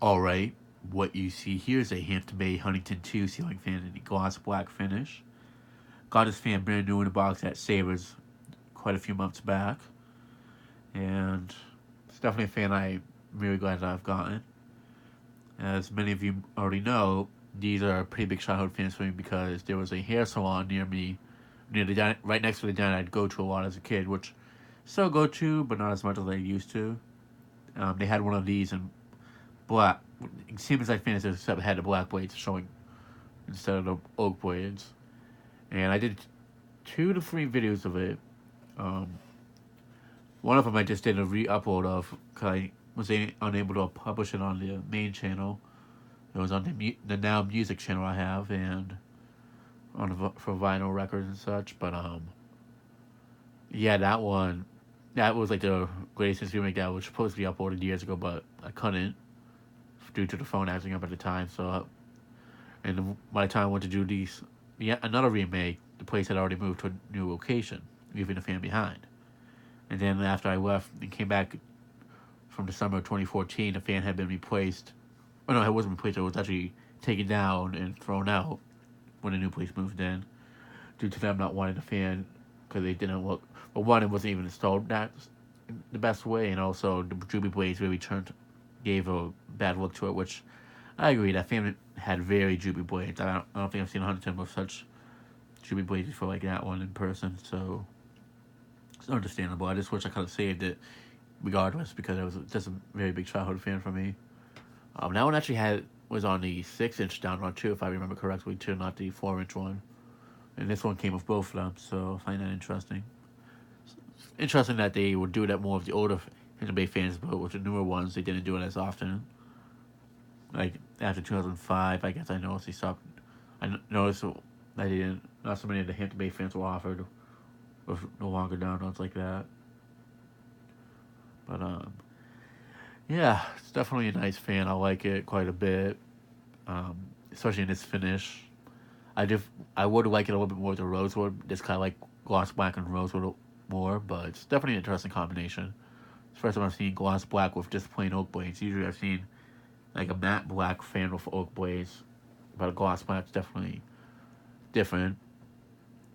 Alright, what you see here is a Hampton Bay Huntington 2 ceiling fan in the gloss black finish. Got this fan brand new in a box at Savers quite a few months back. And it's definitely a fan I'm really glad that I've gotten. As many of you already know, these are pretty big childhood fans for me because there was a hair salon near me, right next to the diner I'd go to a lot as a kid, which still go to, but not as much as I used to. They had one of these in black. It seems like fans except had the black blades showing instead of the oak blades. And I did 2 to 3 videos of it. Um, One of them I just did a re-upload of because I was unable to publish it on the main channel. It was on the Now Music channel I have, and for vinyl records and such. But yeah, that was like the greatest remake that was supposed to be uploaded years ago, but I couldn't due to the phone acting up at the time. So, and by the time I went to do another remake, the place had already moved to a new location, leaving the fan behind. And then after I left and came back from the summer of 2014, the fan had been replaced. Oh no, it wasn't replaced. It was actually taken down and thrown out when the new place moved in, due to them not wanting the fan because they didn't look. Well, one, it wasn't even installed that the best way, and also the Ruby blades really gave a bad look to it. Which I agree. That fan had very droopy blades. I don't think I've seen a Huntington with such droopy blades before like that one in person. So it's understandable. I just wish I could have saved it regardless because it was just a very big childhood fan for me. That one actually was on the 6-inch downrod too, if I remember correctly too, not the 4-inch one. And this one came with both of them, so I find that interesting. It's interesting that they would do that more with the older Hampton Bay fans, but with the newer ones, they didn't do it as often. Like after 2005, I guess I noticed they stopped. I noticed that they didn't. Not so many of the Hampton Bay fans were offered with no longer downloads like that. But yeah, it's definitely a nice fan. I like it quite a bit, especially in this finish. I would like it a little bit more with the rosewood. Just kind of like gloss black and rosewood more, but it's definitely an interesting combination. It's the first time I've seen gloss black with just plain oak blades. Usually I've seen like a matte black fan with oak blades, but a gloss black's definitely different.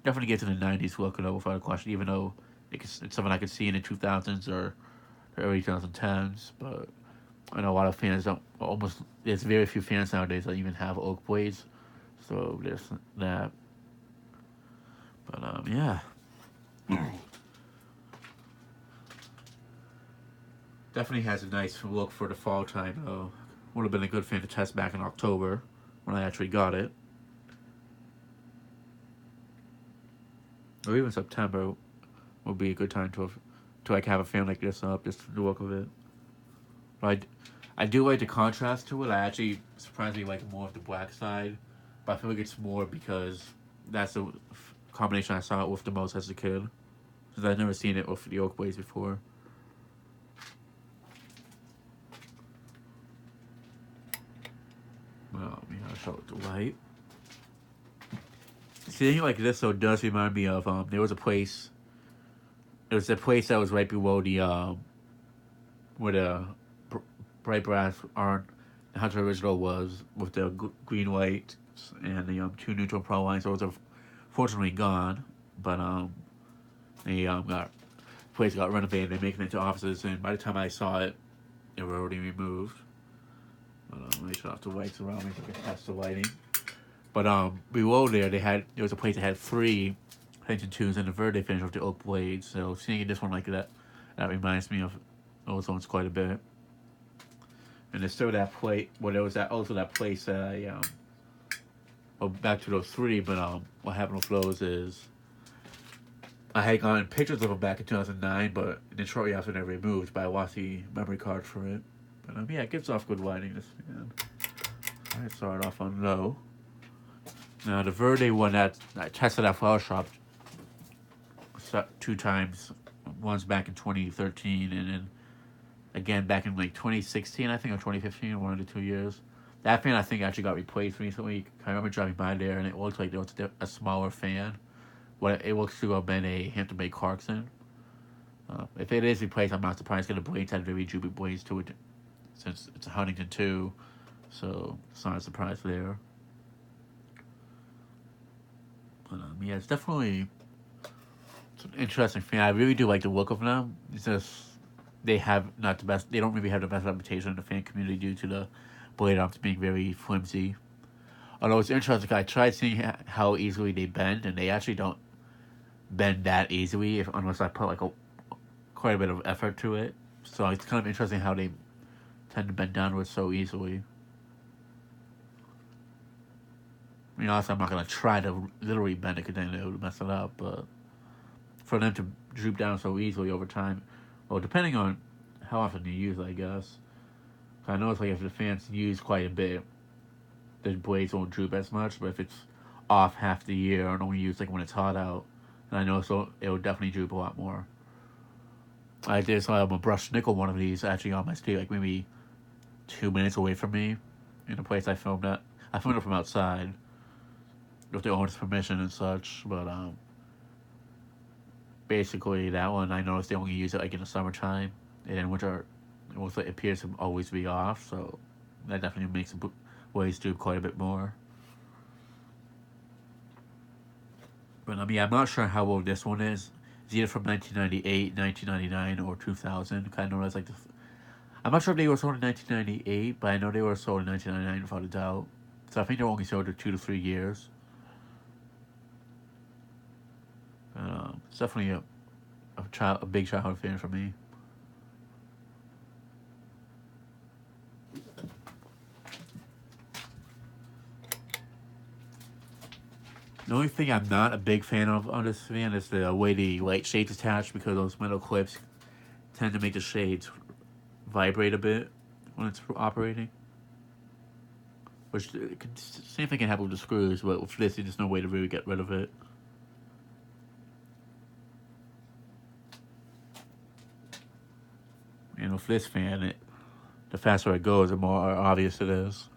Definitely gets in the 90s look though, without a question, even though it's something I could see in the 2000s or the early 2010s, but I know a lot of fans don't, there's very few fans nowadays that even have oak blades, so there's that. But yeah. Definitely has a nice look for the fall time though. Would have been a good fan to test back in October when I actually got it. Or even September would be a good time to like have a fan like this up, just the look of it. But I do like the contrast to it. I actually surprisingly like more of the black side, but I feel like it's more because that's the combination I saw it with the most as a kid. Because I've never seen it with the oak blades before. Well, let me show it the light. Seeing like this though does remind me of there was a place. It was a place that was right below the where the bright brass iron Hunter original was with the green lights and the 2 neutral pro lines. Those are fortunately gone, but the place got renovated. They're making it into offices, and by the time I saw it, they were already removed. Let me shut off the lights around me so I can test the lighting. But below there was a place that had 3 Huntington 2s and a Verde finish with the oak blades. So seeing this one like that reminds me of those ones quite a bit. And there's still that plate. Well, there was that place that I back to those 3. But what happened with those is I had gotten pictures of them back in 2009, but then shortly after they removed. But I lost the memory card for it. But yeah, it gives off good lighting. This man. I started off on low. Now the Verde one that I tested at Flower Shop 2 times. Once back in 2013, and then again back in like 2016, I think, or 2015, one of the 2 years. That fan I think actually got replaced recently. I remember driving by there, and it looked like there was a smaller fan. What it looks to have been a Hampton Bay Clarkson. If it is replaced, I'm not surprised because the blades had very droopy blades to it. since it's a Huntington 2, so it's not a surprise there. But yeah, it's an interesting thing. I really do like the look of them. It's just they have not the best. They don't really have the best reputation in the fan community due to the blade arms being very flimsy. Although it's interesting, I tried seeing how easily they bend, and they actually don't bend that easily unless I put quite a bit of effort to it. So it's kind of interesting how they tend to bend downwards so easily. I mean, honestly, I'm not going to try to literally bend it because then it would mess it up, but for them to droop down so easily over time, well, depending on how often you use it, I guess. I know it's like if the fans use quite a bit, the blades won't droop as much, but if it's off half the year and only used like when it's hot out, and I know so it will definitely droop a lot more. I did saw a brushed nickel one of these actually on my street, like maybe 2 minutes away from me, in a place I filmed at. I filmed it from outside, with the owner's permission and such, but basically that one I noticed they only use it like in the summertime, and in winter it appears to always be off, so that definitely makes the blades droop quite a bit more. But I mean, I'm not sure how old this one is. It's either from 1998, 1999, or 2000. Kind of like I'm not sure if they were sold in 1998, but I know they were sold in 1999 without a doubt. So I think they're only sold for 2 to 3 years. It's definitely a big childhood fan for me. The only thing I'm not a big fan of on this fan is the way the light shades attach, because those metal clips tend to make the shades vibrate a bit when it's operating. Which, same thing can happen with the screws, but with this, there's no way to really get rid of it. And with this fan, the faster it goes, the more obvious it is.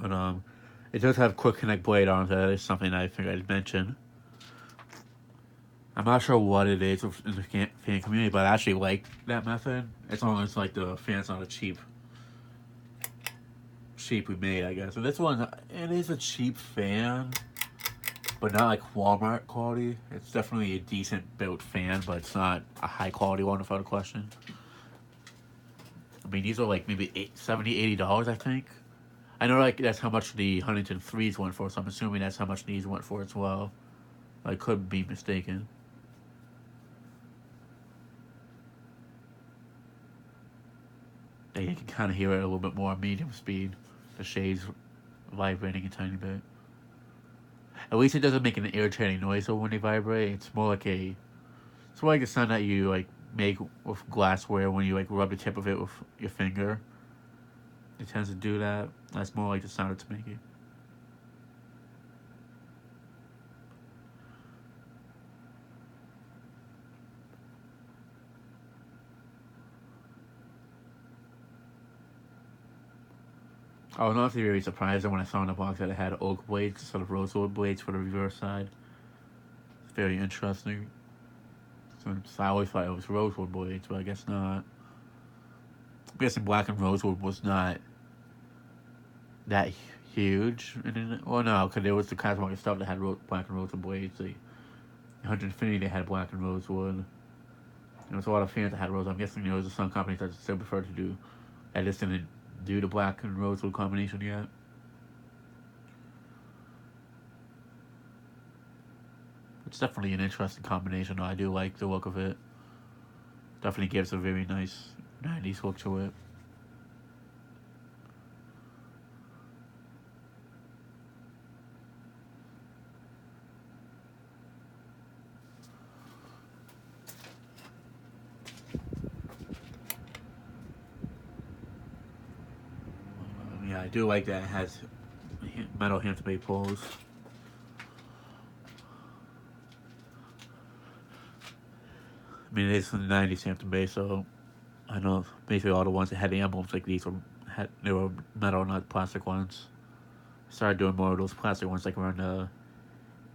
But it does have quick connect blade arms. That is something I think I'd mention. I'm not sure what it is in the fan community, but I actually like that method. As long as like the fan's not a cheaply made, I guess. And this one, it is a cheap fan, but not like Walmart quality. It's definitely a decent built fan, but it's not a high quality one without a question. I mean, these are like maybe $70, $80, I think. I know like that's how much the Huntington 3s went for, so I'm assuming that's how much these went for as well. I could be mistaken. You can kind of hear it a little bit more medium speed. The shades vibrating a tiny bit. At least it doesn't make an irritating noise when they vibrate. It's more like the sound that you like make with glassware when you like rub the tip of it with your finger. It tends to do that. That's more like the sound it's making. I was honestly very surprised when I saw in the box that it had oak blades instead of rosewood blades for the reverse side. It's very interesting. So I always thought it was rosewood blades, but I guess not. I'm guessing black and rosewood was not that huge. Well, no, because there was the cosmetic stuff that had black and rosewood blades. The Hunter Infinity, they had black and rosewood. There was a lot of fans that had rose. I'm guessing there was some companies that still prefer to do that just didn't do the black and rosewood combination yet. It's definitely an interesting combination, though. I do like the look of it. Definitely gives a very nice 90s look to it. Yeah, I do like that it has metal Hampton poles. I mean, it is from the 90s Hampton Bay, so I know basically all the ones that had the emblems like these they were metal, not plastic ones. Started doing more of those plastic ones like around the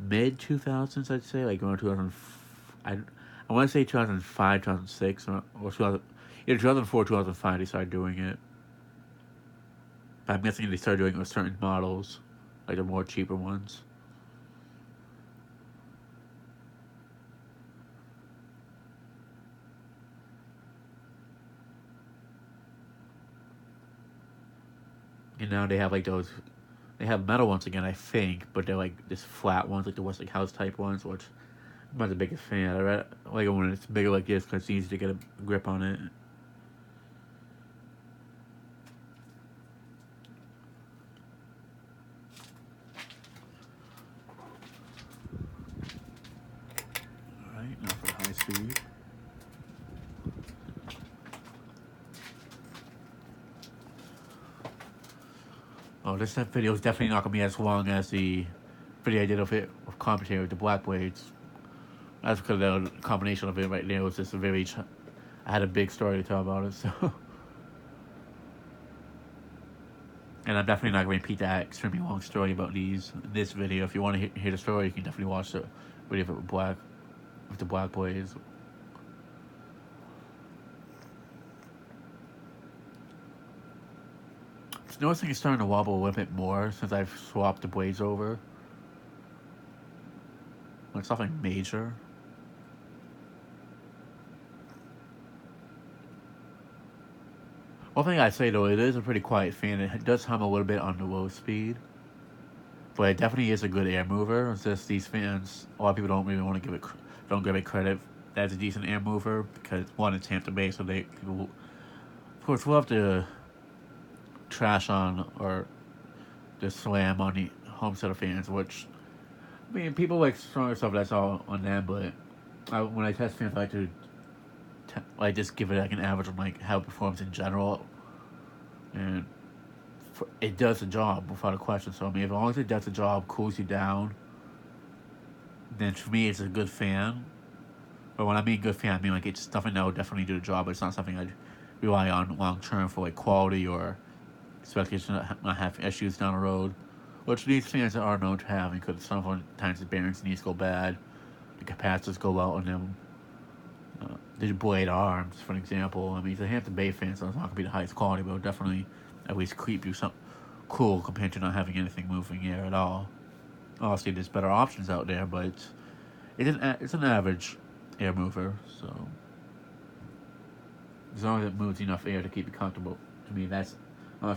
mid 2000s, I'd say, like around 2000. I want to say 2005, 2006, or 2000, either 2004, 2005. They started doing it. But I'm guessing they started doing it with certain models, like the more cheaper ones. And now they have like those. They have metal ones again, I think, but they're like just flat ones, like the Westinghouse type ones, which I'm not the biggest fan. I like it when it's bigger like this because it's easy to get a grip on it. Alright, now for the high speed. Oh, this video is definitely not going to be as long as the video I did of it, of commentary with the black blades. That's because the combination of it right there was just a very... I had a big story to tell about it, so... And I'm definitely not going to repeat that extremely long story about these in this video. If you want to hear the story, you can definitely watch the video with the black blades. Noticing it's starting to wobble a little bit more since I've swapped the blades over. It's nothing major. One thing I'd say though, it is a pretty quiet fan. It does hum a little bit on the low speed, but it definitely is a good air mover. It's just these fans, a lot of people don't really want to give it credit. That's a decent air mover because one, it's Hampton Bay, so people, of course, will have to trash on or just slam on the home center fans, which, I mean, people like stronger stuff, that's all on them, but when I test fans, I like to just give it like an average on like how it performs in general, and it does the job without a question. So I mean, as long as it does the job, cools you down, then for me it's a good fan. But when I mean good fan, I mean like it's something that will definitely do the job, but it's not something I'd rely on long term for like quality or especially to not have issues down the road, which these fans are known to have because sometimes the bearings need to go bad, the capacitors go out on them. The blade arms, for an example. I mean, it's a Hampton Bay fan, so it's not going to be the highest quality, but it'll definitely at least keep you some cool compared to not having anything moving here at all. Obviously, there's better options out there, but it's an average air mover, so as long as it moves enough air to keep you comfortable, to me, that's all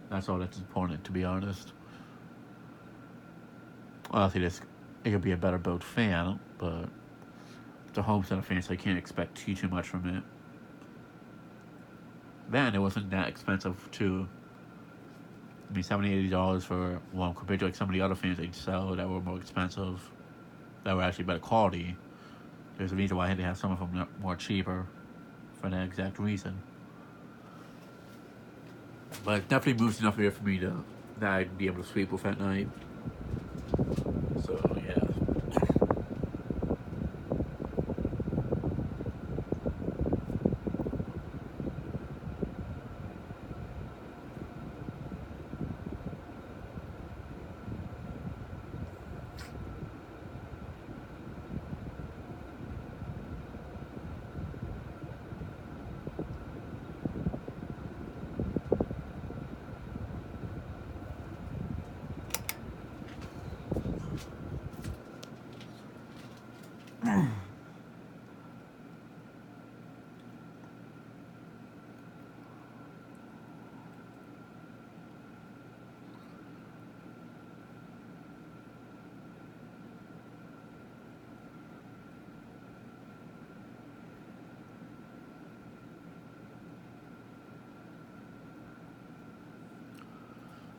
that's important, to be honest. Obviously, it could be a better built fan, but it's a home center fan, so I can't expect too much from it. Then it wasn't that expensive too. I mean, $70, $80 for one compared to like some of the other fans they'd sell that were more expensive, that were actually better quality. There's a reason why I had to have some of them more cheaper, for that exact reason. But it definitely moves enough air for me that I'd be able to sleep with at night. So yeah.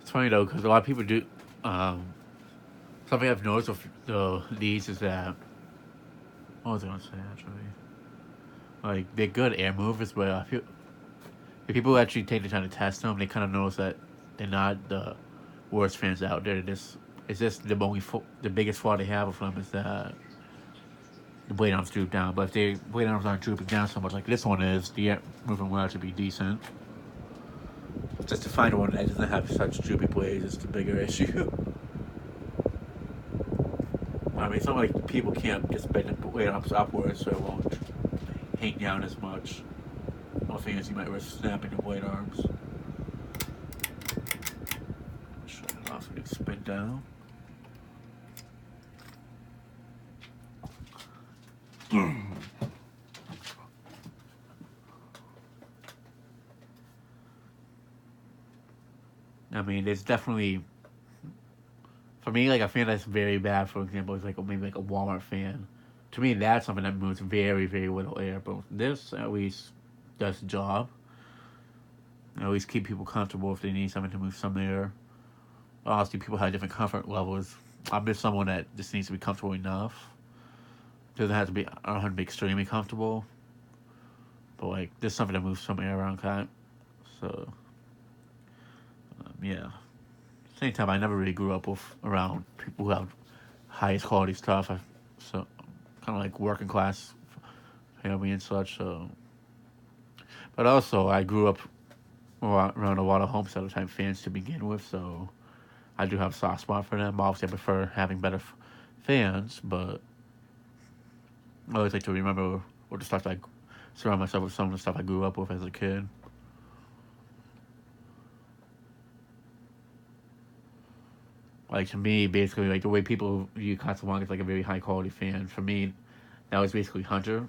It's funny though, because a lot of people do. Something I've noticed with these is that. What was I gonna say actually? Like they're good air movers, but I feel if people actually take the time to test them, they kind of notice that they're not the worst fans out there. It's just the biggest flaw they have with them is that the blade arms droop down. But if the blade arms aren't drooping down so much like this one is, the air movement will actually be decent. just to find one that doesn't have such droopy blades is the bigger issue. I mean, it's not like people can't just bend the blade upwards so it won't hang down as much. One thing is you might risk snapping the blade arms. Shut it off and spin down. I mean, there's definitely, for me, like a fan that's very bad, for example, is like maybe like a Walmart fan. To me, that's something that moves very, very little air. But this at least does the job. At least keep people comfortable if they need something to move some air. Obviously, people have different comfort levels. I'm just someone that just needs to be comfortable enough. Doesn't have to be, I don't have to be extremely comfortable. But like, there's something that moves some air around, kind of. So, yeah. Same time, I never really grew up with around people who have highest quality stuff. So kind of like working class family and such. So, but also I grew up around a lot of Homestead type fans to begin with. So I do have a soft spot for them. Obviously, I prefer having better fans, but I always like to remember what the stuff I surround myself with. Some of the stuff I grew up with as a kid. Like, to me, basically, like, the way people view Casablanca as, like, a very high-quality fan, for me, that was basically Hunter,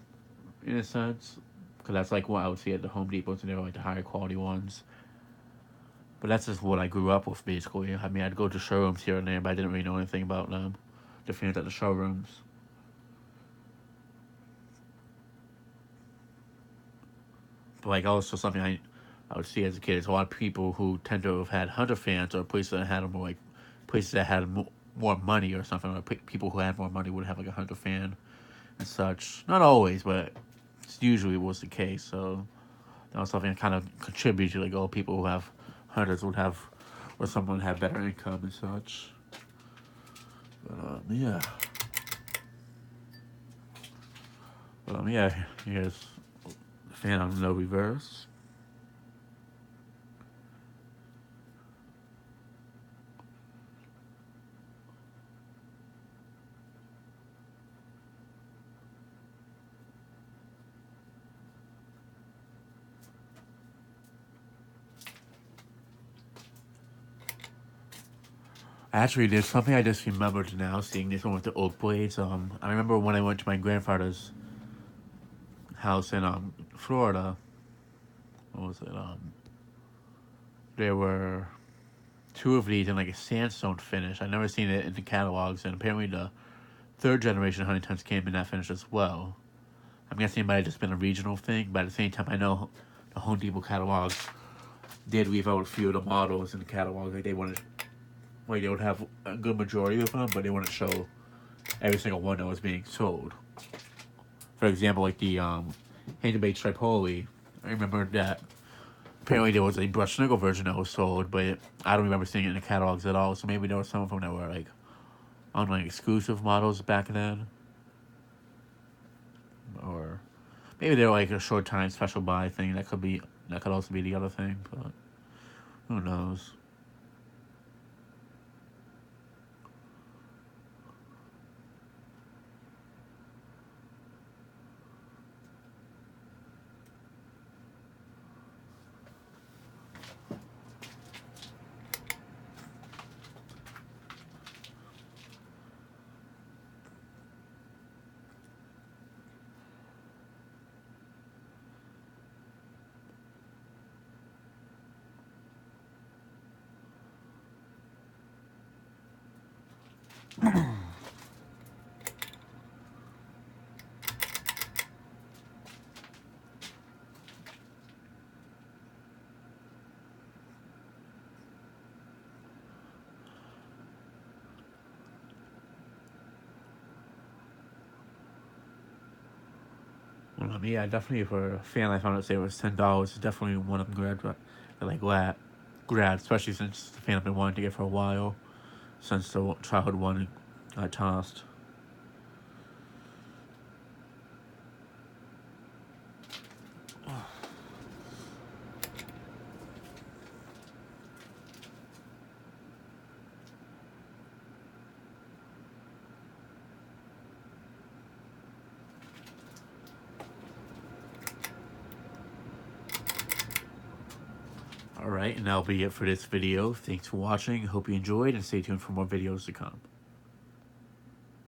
in a sense. Because that's, like, what I would see at the Home Depots, and they were, like, the higher-quality ones. But that's just what I grew up with, basically. I mean, I'd go to showrooms here and there, but I didn't really know anything about them. The fans at the showrooms. But, like, also something I would see as a kid is a lot of people who tend to have had Hunter fans or places that had more, like, places that had more money or something, or people who had more money would have like a Hunter fan and such. Not always, but usually was the case. So that was something that kind of contributed to like, oh, people who have Hunters would have, or someone had better income and such. But yeah. But yeah, here's the fan on no reverse. Actually, there's something I just remembered now, seeing this one with the oak blades. I remember when I went to my grandfather's house in Florida. What was it? There were two of these in like a sandstone finish. I'd never seen it in the catalogs, and apparently the third generation Huntingtons came in that finish as well. I'm guessing it might have just been a regional thing, but at the same time, I know the Home Depot catalogs did leave out a few of the models in the catalog. Like they wanted, like they would have a good majority of them, but they wouldn't show every single one that was being sold. For example, like the Handmade Tripoli, I remember that apparently there was a brushed nickel version that was sold, but I don't remember seeing it in the catalogs at all. So maybe there were some of them that were like on like exclusive models back then, or maybe they were like a short time special buy thing. That could also be the other thing, but who knows. Well, yeah, definitely for a fan, I found out say it was $10. It's definitely one of them grabbed, especially since the fan I've been wanting to get for a while, since the childhood one got tossed. Alright, and that'll be it for this video. Thanks for watching. Hope you enjoyed, and stay tuned for more videos to come.